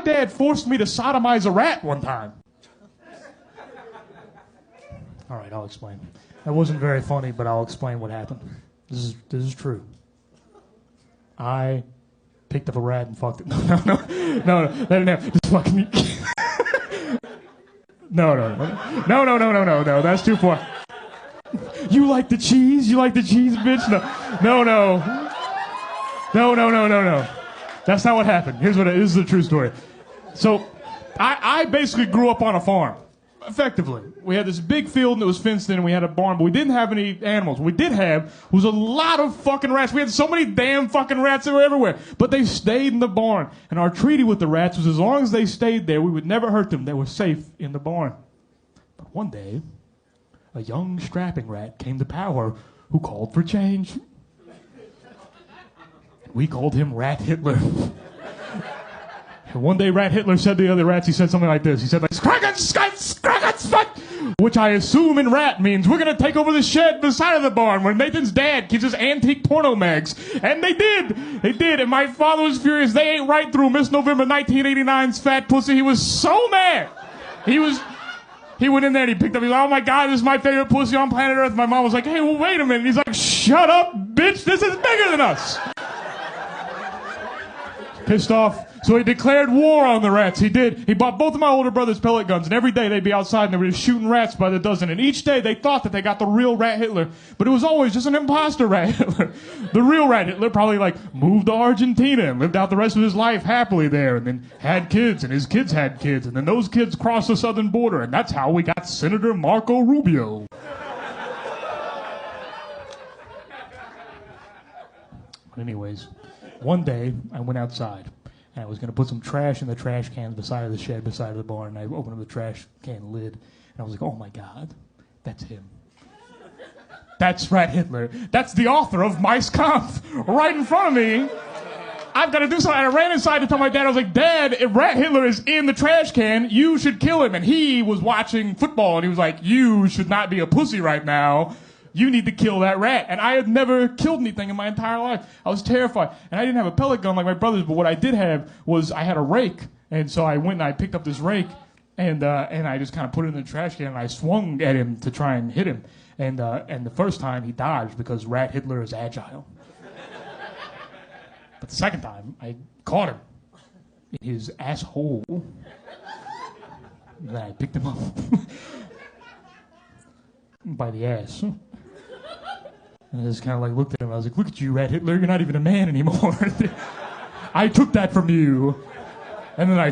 dad forced me to sodomize a rat one time. All right, I'll explain. That wasn't very funny, but I'll explain what happened. This is true. I picked up a rat and fucked it. No, that didn't happen. Just fucking. No. That's too far. You like the cheese? You like the cheese, bitch? No. That's not what happened. This is the true story. So, I basically grew up on a farm. Effectively. We had this big field and it was fenced in and we had a barn, but we didn't have any animals. What we did have was a lot of fucking rats. We had so many damn fucking rats that were everywhere. But they stayed in the barn. And our treaty with the rats was as long as they stayed there, we would never hurt them. They were safe in the barn. But one day, a young strapping rat came to power who called for change. We called him Rat Hitler. And one day Rat Hitler said to the other rats, he said something like this. He said, like, which I assume in rat means we're going to take over the shed beside of the barn where Nathan's dad keeps his antique porno mags. And they did. And my father was furious. They ate right through Miss November 1989's fat pussy. He was so mad. He went in there and he picked up, he's like, oh my God, this is my favorite pussy on planet Earth. My mom was like, hey, well, wait a minute. He's like, shut up, bitch. This is bigger than us. Pissed off. So he declared war on the rats. He did. He bought both of my older brothers pellet guns, and every day they'd be outside and they were just shooting rats by the dozen. And each day they thought that they got the real Rat Hitler, but it was always just an imposter Rat Hitler. The real Rat Hitler probably moved to Argentina and lived out the rest of his life happily there, and then had kids, and his kids had kids, and then those kids crossed the southern border, and that's how we got Senator Marco Rubio. But anyways, one day I went outside. And I was going to put some trash in the trash cans beside the shed, beside the barn. And I opened up the trash can lid. And I was like, oh, my God, that's him. That's Rat Hitler. That's the author of Mein Kampf right in front of me. I've got to do something. I ran inside to tell my dad. I was like, Dad, if Rat Hitler is in the trash can, you should kill him. And he was watching football. And he was like, you should not be a pussy right now. You need to kill that rat. And I had never killed anything in my entire life. I was terrified. And I didn't have a pellet gun like my brothers, but what I did have was I had a rake. And so I went and I picked up this rake, and I just kind of put it in the trash can, and I swung at him to try and hit him. And the first time he dodged because Rat Hitler is agile. But the second time, I caught him in his asshole. And then I picked him up by the ass. And I just kind of looked at him. I was like, look at you, Rat Hitler. You're not even a man anymore. I took that from you. And then I